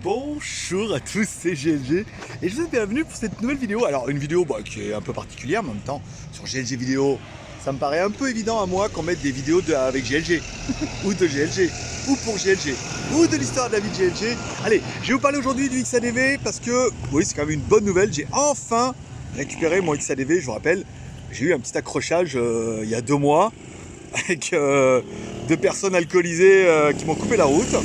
Bonjour à tous, c'est GLG et je vous souhaite bienvenue pour cette nouvelle vidéo. Alors une vidéo qui est un peu particulière, mais en même temps sur GLG vidéo, ça me paraît un peu évident à moi qu'on mette des vidéos avec GLG ou de GLG ou pour GLG ou de l'histoire de la vie de GLG. Allez, je vais vous parler aujourd'hui du XADV parce que oui, c'est quand même une bonne nouvelle. J'ai enfin récupéré mon XADV. Je vous rappelle, j'ai eu un petit accrochage il y a 2 mois avec 2 personnes alcoolisées qui m'ont coupé la route.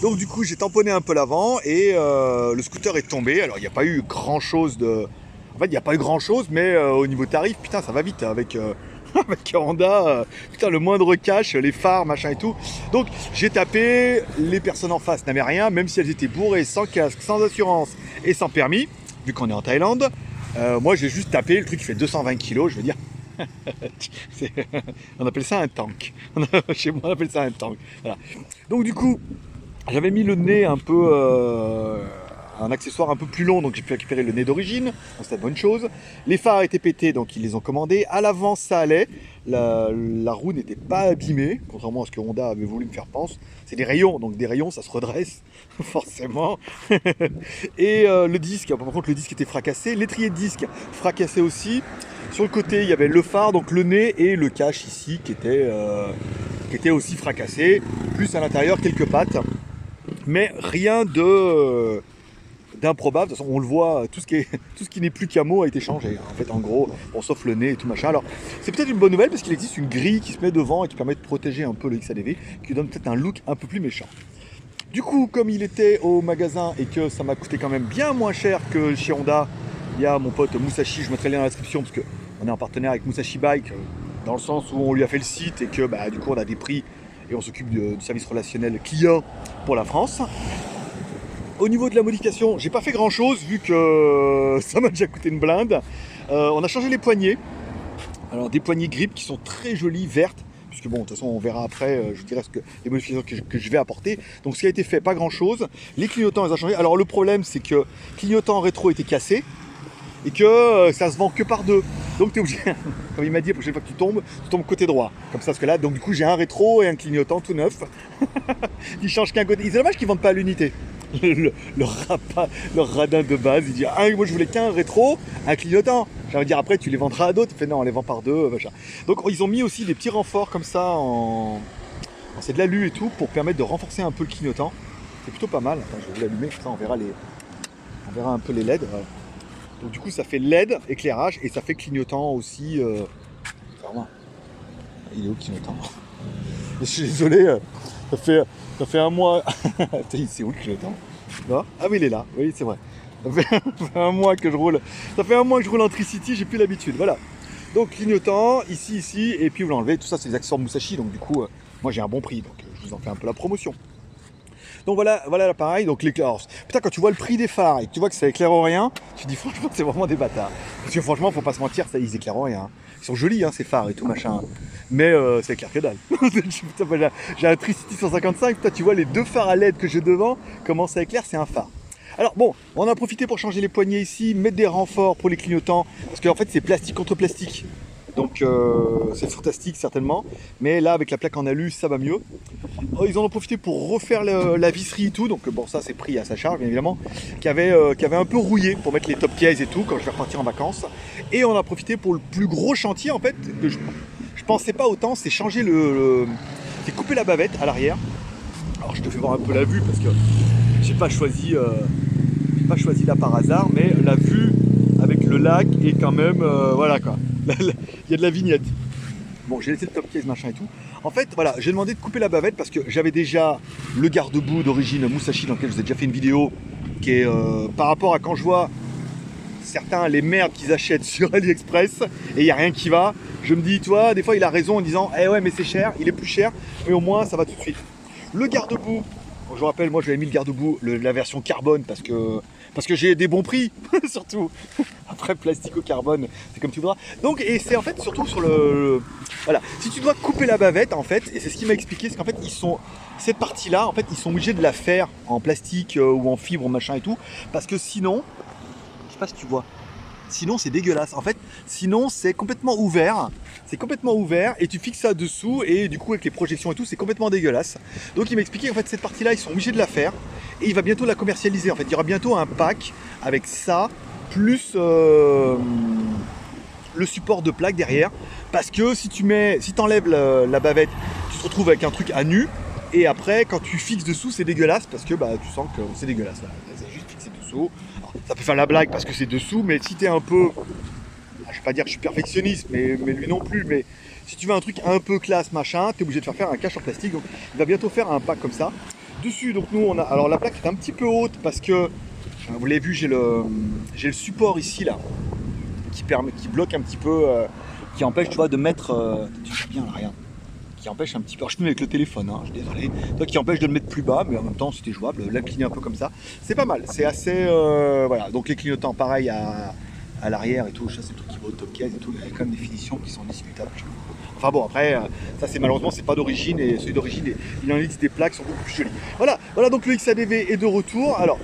Donc du coup j'ai tamponné un peu l'avant et le scooter est tombé. Alors il n'y a pas eu grand chose de... En fait il n'y a pas eu grand chose, mais au niveau tarif, putain ça va vite avec, avec Honda, putain le moindre cash, les phares, machin et tout. Donc j'ai tapé, les personnes en face n'avaient rien, même si elles étaient bourrées, sans casque, sans assurance et sans permis, vu qu'on est en Thaïlande. Moi j'ai juste tapé, le truc qui fait 220 kg, je veux dire. On appelle ça un tank. Chez moi on appelle ça un tank. Voilà. Donc du coup, j'avais mis le nez un peu, un accessoire un peu plus long, donc j'ai pu récupérer le nez d'origine, donc c'était une bonne chose. Les phares étaient pétés, donc ils les ont commandés. À l'avant ça allait, la roue n'était pas abîmée, contrairement à ce que Honda avait voulu me faire penser. C'est des rayons, donc des rayons ça se redresse, forcément. Et le disque, par contre le disque était fracassé, l'étrier de disque fracassé aussi. Sur le côté il y avait le phare, donc le nez et le cache ici qui était aussi fracassé, plus à l'intérieur quelques pattes. Mais rien d'improbable. De toute façon, on le voit, tout ce qui n'est plus camo a été changé. En fait, en gros, bon, sauf le nez et tout machin. Alors, c'est peut-être une bonne nouvelle parce qu'il existe une grille qui se met devant et qui permet de protéger un peu le XADV, qui donne peut-être un look un peu plus méchant. Du coup, comme il était au magasin et que ça m'a coûté quand même bien moins cher que chez Honda, il y a mon pote Musashi, je mettrai le lien dans la description parce qu'on est en partenaire avec Musashi Bike, dans le sens où on lui a fait le site et que du coup on a des prix et on s'occupe du service relationnel client pour la France. Au niveau de la modification, j'ai pas fait grand chose vu que ça m'a déjà coûté une blinde. On a changé les poignées. Alors des poignées grip qui sont très jolies, vertes, puisque bon de toute façon on verra après, je dirais les modifications que je vais apporter. Donc ce qui a été fait, pas grand chose. Les clignotants, ils ont changé. Alors le problème c'est que le clignotant rétro était cassé et que ça se vend que par 2. Donc tu es obligé, comme il m'a dit, la prochaine fois que tu tombes côté droit. Comme ça, parce que là, donc du coup, j'ai un rétro et un clignotant tout neuf. Il change qu'un côté. C'est dommage qu'ils ne vendent pas à l'unité. Le radin de base, il dit moi je voulais qu'un rétro, un clignotant. J'allais dire après, tu les vendras à d'autres. Il fait non, on les vend par 2, machin. Donc ils ont mis aussi des petits renforts comme ça c'est de l'alu et tout pour permettre de renforcer un peu le clignotant. C'est plutôt pas mal. Attends, je vais l'allumer, comme ça on verra un peu les LED. Voilà. Donc du coup ça fait LED, éclairage, et ça fait clignotant aussi. Vraiment. Il est où le clignotant? Je suis désolé, ça fait un mois. C'est où le clignotant? Ah oui il est là, oui c'est vrai. Ça fait un mois que je roule. Ça fait un mois que je roule en Tricity, j'ai plus l'habitude. Voilà. Donc clignotant, ici, et puis vous l'enlevez. Tout ça c'est des accessoires Musashi, donc du coup moi j'ai un bon prix, donc je vous en fais un peu la promotion. Donc voilà l'appareil, donc l'éclairage. Putain, quand tu vois le prix des phares et que tu vois que ça éclaire rien, tu te dis franchement c'est vraiment des bâtards. Parce que franchement, faut pas se mentir, ça, ils éclairent rien. Ils sont jolis ces phares et tout machin. Mais ça éclaire que dalle. J'ai un Tricity 155, putain, tu vois les 2 phares à LED que j'ai devant, comment ça éclaire, c'est un phare. Alors bon, on a profité pour changer les poignées ici, mettre des renforts pour les clignotants, parce qu'en fait c'est plastique contre plastique. Donc c'est fantastique certainement, mais là avec la plaque en alu ça va mieux. Ils en ont profité pour refaire la visserie et tout, donc bon ça c'est pris à sa charge bien évidemment, qui avait un peu rouillé pour mettre les top cases et tout quand je vais repartir en vacances. Et on a profité pour le plus gros chantier en fait, que je pensais pas autant, c'est changer c'est couper la bavette à l'arrière. Alors je te fais voir un peu la vue parce que j'ai pas choisi là par hasard, mais la vue avec le lac est quand même voilà quoi. Il y a de la vignette. Bon, j'ai laissé le top case machin et tout. En fait, voilà, j'ai demandé de couper la bavette parce que j'avais déjà le garde-boue d'origine Musashi dans lequel je vous ai déjà fait une vidéo qui est par rapport à quand je vois certains les merdes qu'ils achètent sur AliExpress et il n'y a rien qui va. Je me dis, toi, des fois il a raison en disant, eh ouais, mais c'est cher, il est plus cher, mais au moins ça va tout de suite. Le garde-boue, je vous rappelle, moi j'avais mis le garde-boue, la version carbone parce que j'ai des bons prix, surtout. Après, plastique au carbone, c'est comme tu voudras. Donc, et c'est en fait surtout sur voilà, si tu dois couper la bavette, en fait, et c'est ce qu'il m'a expliqué, c'est qu'en fait, cette partie-là, en fait, ils sont obligés de la faire en plastique ou en fibre, machin et tout, parce que sinon, je sais pas si tu vois, sinon c'est dégueulasse. En fait, sinon c'est complètement ouvert. C'est complètement ouvert et tu fixes ça dessous et du coup avec les projections et tout, c'est complètement dégueulasse. Donc il m'a expliqué en fait cette partie-là, ils sont obligés de la faire et il va bientôt la commercialiser. En fait, il y aura bientôt un pack avec ça, plus le support de plaque derrière. Parce que si tu enlèves la bavette, tu te retrouves avec un truc à nu. Et après, quand tu fixes dessous, c'est dégueulasse parce que tu sens que c'est dégueulasse. Voilà. C'est juste fixé dessous. Alors, ça peut faire la blague parce que c'est dessous, mais si tu es un peu... Je vais pas dire que je suis perfectionniste, mais lui non plus. Mais si tu veux un truc un peu classe, machin, tu es obligé de faire un cache en plastique. Donc, il va bientôt faire un pack comme ça. Dessus, donc nous, on a... Alors, la plaque est un petit peu haute parce que, vous l'avez vu, j'ai le support ici, là, qui bloque un petit peu, qui empêche, tu vois, de mettre... tu vois bien, là, regarde. Qui empêche un petit peu, alors je filme avec le téléphone, hein, je suis désolé, toi, qui empêche de le mettre plus bas, mais en même temps c'était jouable, l'incliner un peu comme ça, c'est pas mal, c'est assez, voilà, donc les clignotants pareil à l'arrière et tout, ça c'est le truc qui va au top case et tout, il y a quand même des finitions qui sont discutables. Enfin bon, après, ça c'est malheureusement c'est pas d'origine, et celui d'origine, il en existe des plaques qui sont beaucoup plus jolies. Voilà donc le XADV est de retour. Alors,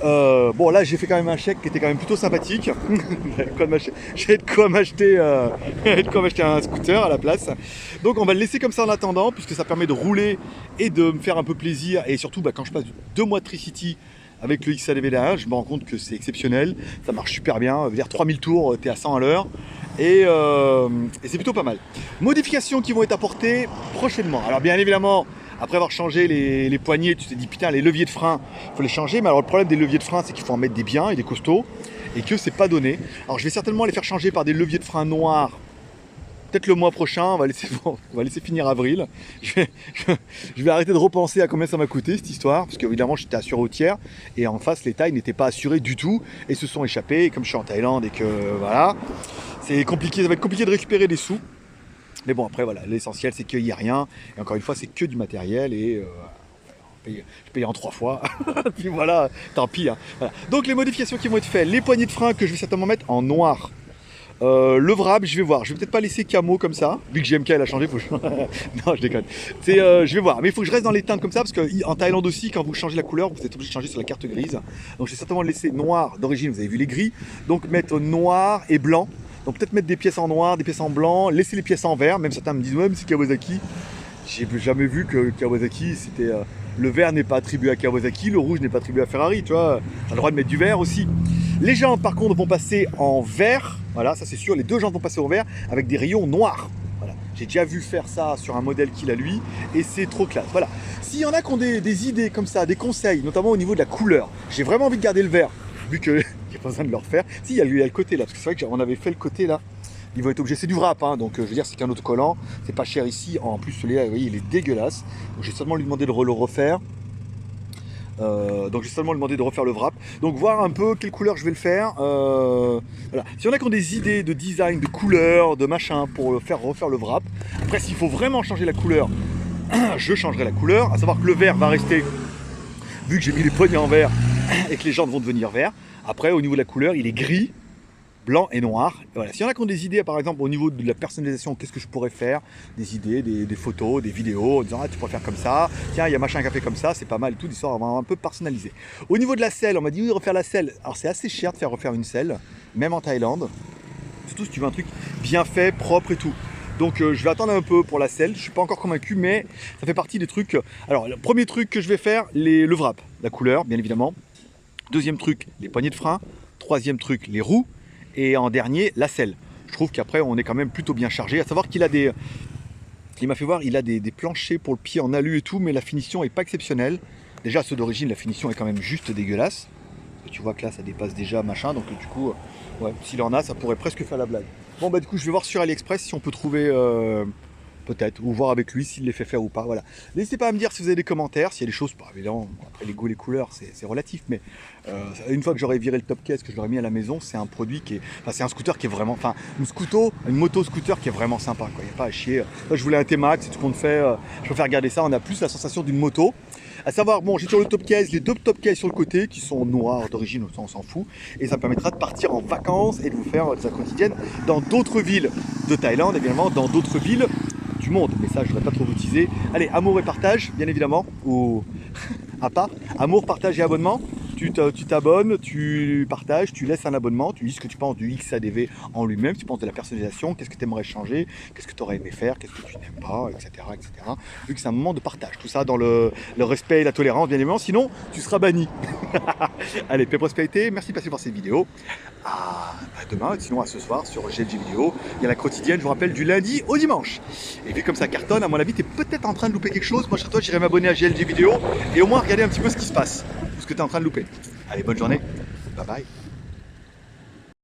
bon là j'ai fait quand même un chèque qui était quand même plutôt sympathique. J'ai de quoi m'acheter un scooter à la place. Donc on va le laisser comme ça en attendant, puisque ça permet de rouler et de me faire un peu plaisir. Et surtout quand je passe 2 mois de Tricity avec le XADV derrière, je me rends compte que c'est exceptionnel. Ça marche super bien, vers 3000 tours, tu es à 100 à l'heure. Et c'est plutôt pas mal. Modifications qui vont être apportées prochainement. Alors bien évidemment, après avoir changé les poignées, tu t'es dit putain les leviers de frein, il faut les changer. Mais alors le problème des leviers de frein, c'est qu'il faut en mettre des biens et des costauds, et que c'est pas donné. Alors je vais certainement les faire changer par des leviers de frein noirs. Peut-être le mois prochain, on va laisser finir avril. Je vais arrêter de repenser à combien ça m'a coûté cette histoire, parce qu'évidemment j'étais assuré au tiers, et en face les tailles n'étaient pas assurées du tout, et se sont échappées. Et comme je suis en Thaïlande et que voilà, c'est compliqué, ça va être compliqué de récupérer des sous. Mais bon, après voilà, l'essentiel c'est qu'il n'y a rien, et encore une fois c'est que du matériel, et je paye en 3 fois, puis voilà, tant pis. Hein. Voilà. Donc les modifications qui vont être faites, les poignées de frein que je vais certainement mettre en noir. Le wrap, je vais voir. Je vais peut-être pas laisser camo comme ça, vu que GMK elle a changé. Non, je déconne. Je vais voir. Mais il faut que je reste dans les teintes comme ça, parce qu'en Thaïlande aussi, quand vous changez la couleur, vous êtes obligé de changer sur la carte grise. Donc je vais certainement le laisser noir d'origine. Vous avez vu les gris. Donc mettre noir et blanc. Donc peut-être mettre des pièces en noir, des pièces en blanc, laisser les pièces en vert. Même certains me disent ouais, mais c'est Kawasaki. J'ai jamais vu que Kawasaki, c'était le vert n'est pas attribué à Kawasaki, le rouge n'est pas attribué à Ferrari. Tu vois, t'as le droit de mettre du vert aussi. Les jantes par contre vont passer en vert, voilà, ça c'est sûr, les 2 jantes vont passer au vert avec des rayons noirs. Voilà. J'ai déjà vu faire ça sur un modèle qu'il a lui, et c'est trop classe. Voilà. S'il y en a qui ont des idées comme ça, des conseils, notamment au niveau de la couleur, j'ai vraiment envie de garder le vert, vu qu'il n'y a pas besoin de le refaire. Si, il y a le côté là, parce que c'est vrai qu'on avait fait le côté là, ils vont être obligés, c'est du wrap, hein, donc je veux dire c'est qu'un autocollant, c'est pas cher ici, en plus celui-là, vous voyez, il est dégueulasse. Donc j'ai seulement lui demandé de le refaire. Donc j'ai seulement demandé de refaire le wrap. Donc voir un peu quelle couleur je vais le faire. Voilà. Si on a qui ont des idées de design, de couleur, de machin pour refaire le wrap. Après s'il faut vraiment changer la couleur, je changerai la couleur. À savoir que le vert va rester, vu que j'ai mis les poignées en vert et que les jantes vont devenir verts. Après au niveau de la couleur, il est gris, blanc et noir. Et voilà. S'il y en a qui ont des idées, par exemple au niveau de la personnalisation, qu'est-ce que je pourrais faire, des idées, des photos, des vidéos, en disant ah, tu pourrais faire comme ça, tiens il y a machin qui a fait comme ça, c'est pas mal et tout, d'histoire un peu personnalisée. Au niveau de la selle, on m'a dit oui, refaire la selle. Alors c'est assez cher de faire refaire une selle, même en Thaïlande, surtout si tu veux un truc bien fait, propre et tout. Donc je vais attendre un peu pour la selle, je suis pas encore convaincu, mais ça fait partie des trucs. Alors le premier truc que je vais faire, le wrap, la couleur bien évidemment. Deuxième truc, les poignées de frein. Troisième truc, les roues. Et en dernier, la selle. Je trouve qu'après, on est quand même plutôt bien chargé. À savoir qu'il a des... Il m'a fait voir, il a des planchers pour le pied en alu et tout, mais la finition est pas exceptionnelle. Déjà, ceux d'origine, la finition est quand même juste dégueulasse. Tu vois que là, ça dépasse déjà, machin. Donc du coup, ouais, s'il en a, ça pourrait presque faire la blague. Bon, bah du coup, je vais voir sur AliExpress si on peut trouver... peut-être, ou voir avec lui s'il les fait faire ou pas, voilà. N'hésitez pas à me dire si vous avez des commentaires, s'il y a des choses, bah, évidemment, après les goûts, les couleurs, c'est relatif, mais une fois que j'aurai viré le top case, que je l'aurai mis à la maison, c'est un produit qui est, enfin c'est un scooter qui est vraiment, enfin une moto scooter qui est vraiment sympa, quoi, il n'y a pas à chier. Là, je voulais un T-Max, si tout le monde fait, je préfère regarder ça, on a plus la sensation d'une moto. À savoir, bon, j'ai sur le top case, les 2 top case sur le côté, qui sont noirs d'origine, on s'en fout, et ça me permettra de partir en vacances et de vous faire sa quotidienne dans d'autres villes de Thaïlande, évidemment, dans d'autres villes du monde, mais ça je ne voudrais pas trop vous teaser. Allez, amour et partage, bien évidemment, ou à part, amour, partage et abonnement. tu t'abonnes, tu partages, tu laisses un abonnement, tu dis ce que tu penses du XADV en lui-même, tu penses de la personnalisation, qu'est-ce que tu aimerais changer, qu'est-ce que tu aurais aimé faire, qu'est-ce que tu n'aimes pas, etc., etc. Vu que c'est un moment de partage, tout ça dans le respect et la tolérance, bien évidemment, sinon tu seras banni. Allez, paix prospérité, merci de passer voir cette vidéo. À demain, sinon à ce soir sur GLG Vidéo. Il y a la quotidienne, je vous rappelle, du lundi au dimanche. Et vu comme ça cartonne, à mon avis, tu es peut-être en train de louper quelque chose. Moi, chez toi, j'irai m'abonner à GLG Vidéo et au moins regarder un petit peu ce qui se passe, ce que tu es en train de louper. Allez, bonne journée. Bye bye.